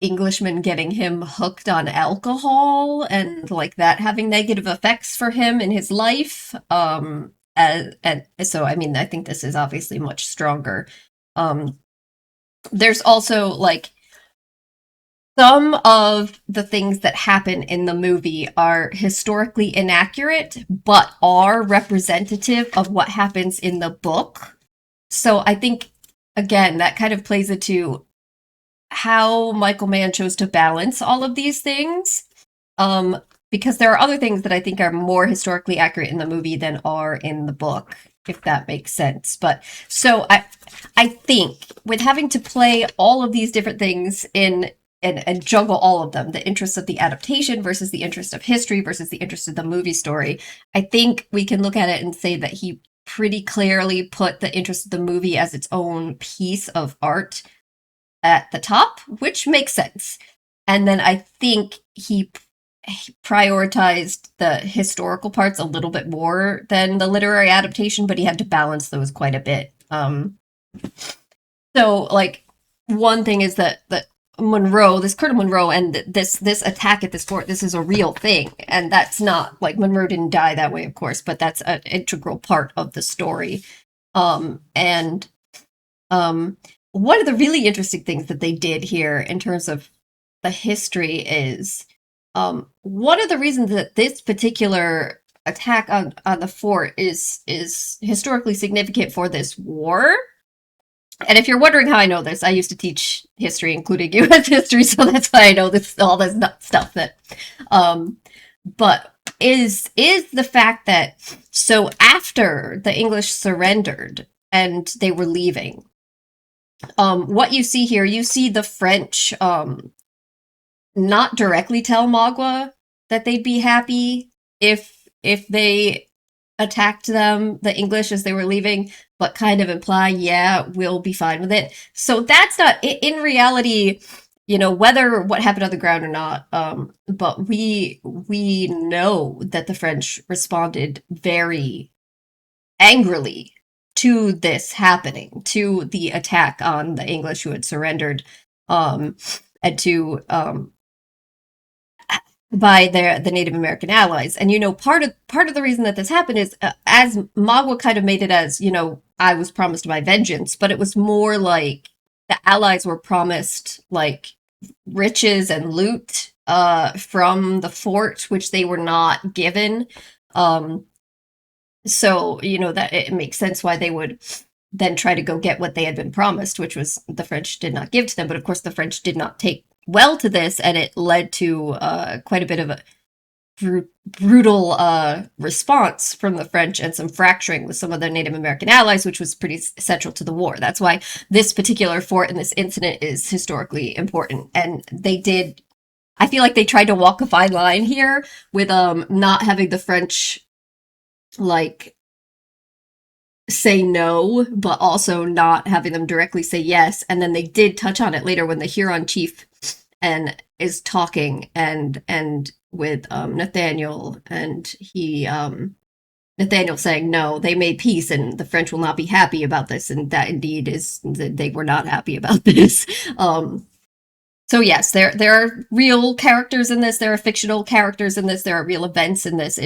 Englishmen getting him hooked on alcohol and like that having negative effects for him in his life. And so, I mean, I think this is obviously much stronger. There's also like some of the things that happen in the movie are historically inaccurate, but are representative of what happens in the book. So I think, again, that kind of plays into how Michael Mann chose to balance all of these things. Because there are other things that I think are more historically accurate in the movie than are in the book, if that makes sense. But so I think with having to play all of these different things in and juggle all of them, the interest of the adaptation versus the interest of history versus the interest of the movie story, I think we can look at it and say that he pretty clearly put the interest of the movie as its own piece of art at the top, which makes sense. And then I think he prioritized the historical parts a little bit more than the literary adaptation, but he had to balance those quite a bit. So like one thing is that Monroe, this Colonel Monroe, and this attack at this fort, this is a real thing, and that's not like Monroe didn't die that way, of course, but that's an integral part of the story. And one of the really interesting things that they did here in terms of the history is one of the reasons that this particular attack on the fort is historically significant for this war. And if you're wondering how I know this, I used to teach history, including U.S. history, so that's why I know this, all this stuff. That, but is the fact that so after the English surrendered and they were leaving, what you see here, you see the French not directly tell Magua that they'd be happy if they attacked them, the English, as they were leaving, but kind of imply, yeah, we'll be fine with it. So that's not, in reality, you know, whether what happened on the ground or not, but we know that the French responded very angrily to this happening, to the attack on the English who had surrendered, and to by the Native American allies. And, you know, part of the reason that this happened is as Magua kind of made it as, you know, I was promised my vengeance, but it was more like the allies were promised like riches and loot from the fort, which they were not given. So, you know, that it makes sense why they would then try to go get what they had been promised, which was the French did not give to them. But of course, the French did not take well to this, and it led to quite a bit of a brutal response from the French and some fracturing with some of the Native American allies, which was pretty central to the war. That's why this particular fort and this incident is historically important. And they did, I feel like they tried to walk a fine line here with not having the French like say no, but also not having them directly say yes. And then they did touch on it later when the Huron chief and is talking and with Nathaniel, and he Nathaniel saying no, they made peace and the French will not be happy about this, and that indeed is they were not happy about this. So yes, there are real characters in this, there are fictional characters in this, there are real events in this.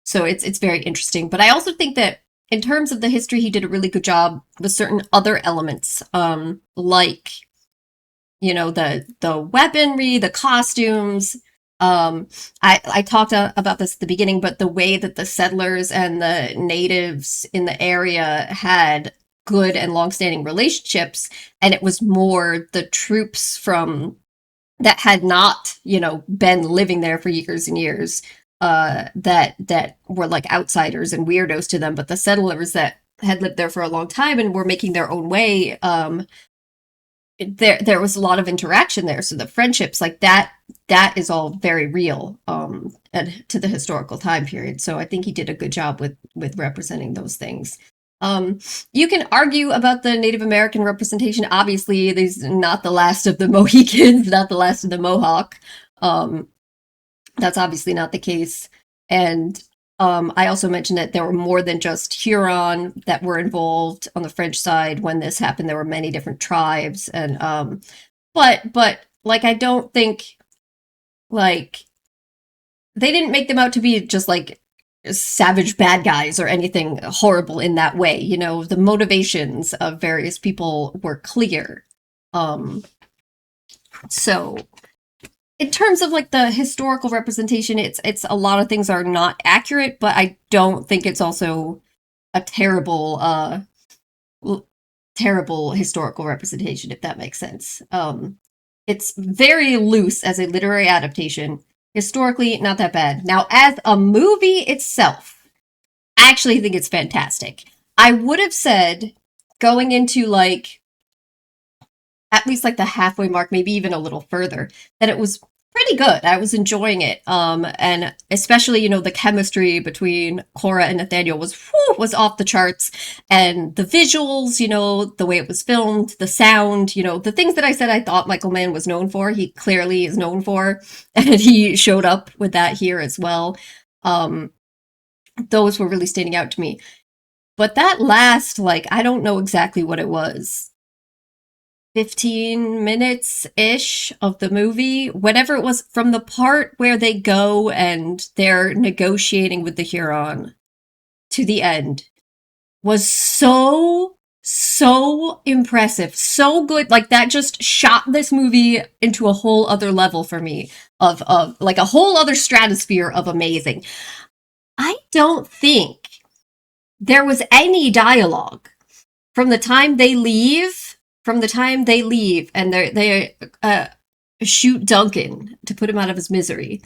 So it's very interesting. But I also think that in terms of the history, he did a really good job with certain other elements, like, you know, the weaponry, the costumes. I talked about this at the beginning, but the way that the settlers and the natives in the area had good and longstanding relationships, and it was more the troops from that had not, been living there for years and years, that were like outsiders and weirdos to them, but the settlers that had lived there for a long time and were making their own way, there was a lot of interaction there. So the friendships like that is all very real, and to the historical time period. So I think he did a good job with representing those things. You can argue about the Native American representation. Obviously, there's not the last of the Mohicans, not the last of the Mohawk. That's obviously not the case. And I also mentioned that there were more than just Huron that were involved on the French side when this happened. There were many different tribes, and but like I don't think like they didn't make them out to be just like savage bad guys or anything horrible in that way. The motivations of various people were clear. So in terms of like the historical representation, it's a lot of things are not accurate, but I don't think it's also a terrible historical representation, if that makes sense. It's very loose as a literary adaptation. Historically, not that bad. Now, as a movie itself, I actually think it's fantastic. I would have said, going into like at least like the halfway mark, maybe even a little further, that it was pretty good. I was enjoying it. And especially, the chemistry between Cora and Nathaniel was off the charts. And the visuals, the way it was filmed, the sound, the things that I said I thought Michael Mann was known for, he clearly is known for. And he showed up with that here as well. Those were really standing out to me. But that last, I don't know exactly what it was, 15 minutes-ish of the movie, whatever it was, from the part where they go and they're negotiating with the Huron to the end, was so impressive, so good. Like, that just shot this movie into a whole other level for me, of like a whole other stratosphere of amazing. I don't think there was any dialogue from the time they leave and they shoot Duncan to put him out of his misery,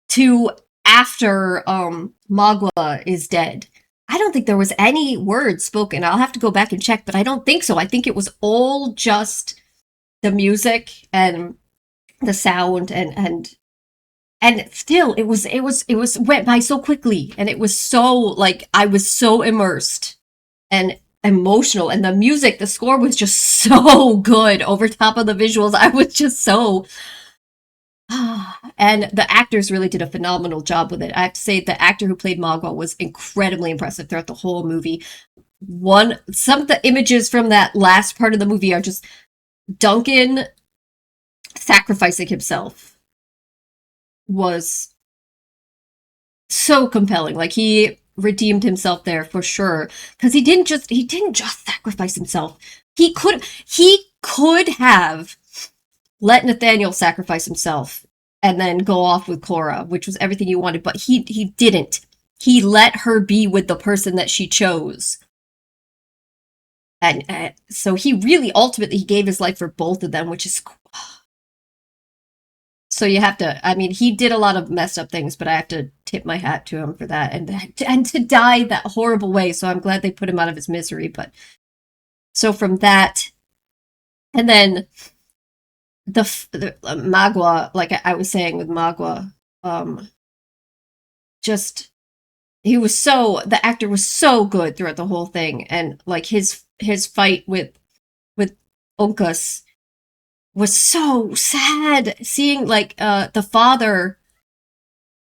to after Magua is dead. I don't think there was any words spoken. I'll have to go back and check, but I don't think so. I think it was all just the music and the sound, and still it was went by so quickly, and it was so, like, I was so immersed and emotional, and the music, the score was just so good over top of the visuals. I was just so and the actors really did a phenomenal job with it. I have to say, the actor who played Magua was incredibly impressive throughout the whole movie. Some of the images from that last part of the movie are just Duncan sacrificing himself was so compelling. Like, he redeemed himself there for sure, because he didn't just sacrifice himself. He could have let Nathaniel sacrifice himself and then go off with Cora, which was everything you wanted, but he didn't. He let her be with the person that she chose. And so he really ultimately gave his life for both of them, which is cool. So you have to, I mean, he did a lot of messed up things, but I have to tip my hat to him for that, and to die that horrible way. So I'm glad they put him out of his misery. But so from that, and then the Magua, like I was saying with Magua, just, the actor was so good throughout the whole thing, and like his fight with Uncas was so sad, seeing like the father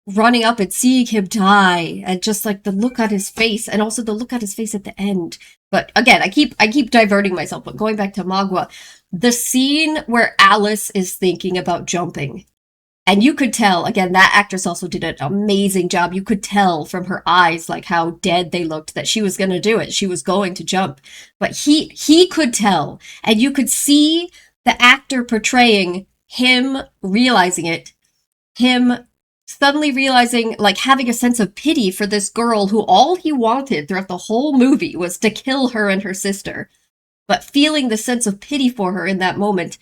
running up and seeing him die, and just like the look on his face, and also the look on his face at the end. But again, I keep diverting myself, but going back to Magua, the scene where Alice is thinking about jumping, and you could tell, again, that actress also did an amazing job. You could tell from her eyes, like, how dead they looked, that she was going to do it. She was going to jump, but he could tell, and you could see the actor portraying him realizing it, him suddenly realizing, like, having a sense of pity for this girl who all he wanted throughout the whole movie was to kill her and her sister, but feeling the sense of pity for her in that moment,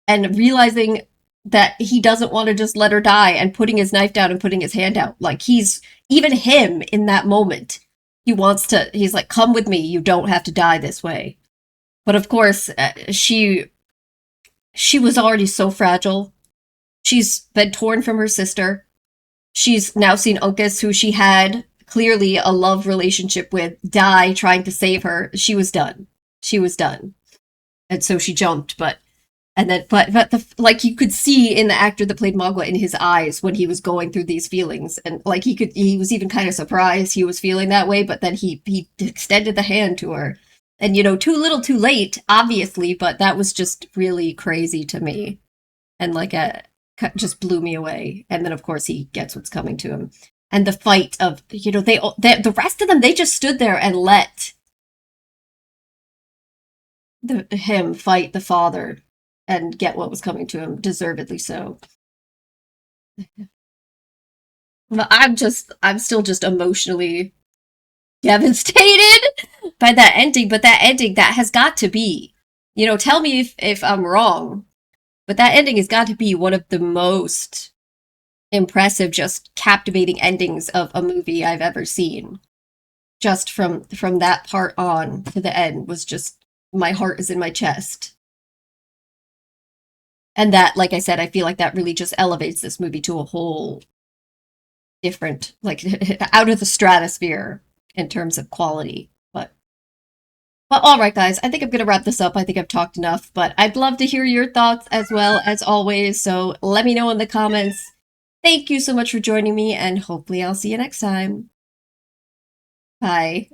and realizing that he doesn't want to just let her die, and putting his knife down and putting his hand out. Like, he's, even him in that moment, he's like, come with me, you don't have to die this way. But of course, she was already so fragile. She's been torn from her sister. She's now seen Uncas, who she had clearly a love relationship with, die trying to save her. She was done. She was done. And so she jumped, but like, you could see in the actor that played Magua in his eyes when he was going through these feelings, and like he was even kind of surprised he was feeling that way, but then he extended the hand to her, and too little too late, obviously, but that was just really crazy to me, and like just blew me away. And then of course he gets what's coming to him, and the fight of the rest of them, they just stood there and let him fight the father and get what was coming to him, deservedly so. But I'm still just emotionally devastated by that ending. But that ending, that has got to be, tell me if I'm wrong, but that ending has got to be one of the most impressive, just captivating endings of a movie I've ever seen. Just from that part on to the end was just, my heart is in my chest. And that, like I said, I feel like that really just elevates this movie to a whole different, like, out of the stratosphere in terms of quality. But all right, guys, I think I'm going to wrap this up. I think I've talked enough, but I'd love to hear your thoughts as well, as always. So let me know in the comments. Thank you so much for joining me, and hopefully I'll see you next time. Bye.